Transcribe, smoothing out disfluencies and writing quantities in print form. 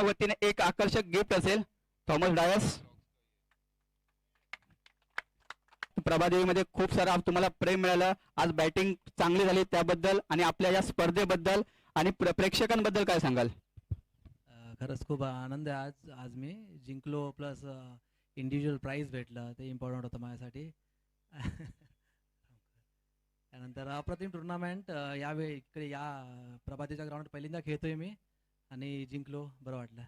वतीने एक आकर्षक गिफ्ट असेल. थॉमस डायस. प्रभादेवीमध्ये खूप सारा तुम्हाला प्रेम मिळालं. आज बॅटिंग चांगली झाली त्याबद्दल आणि आपल्या या स्पर्धेबद्दल आणि प्रेक्षकांबद्दल काय सांगाल? खरंच खूप आनंद आहे. आज आज मी जिंकलो प्लस इंडिव्हिज्युअल प्राईज भेटलं, ते इम्पॉर्टंट होतं माझ्यासाठी. त्यानंतर अप्रतिम टुर्नामेंट यावेळी इकडे या प्रभादेवीच्या ग्राउंड पहिल्यांदा खेळतोय मी आणि जिंकलो, बरं वाटलं.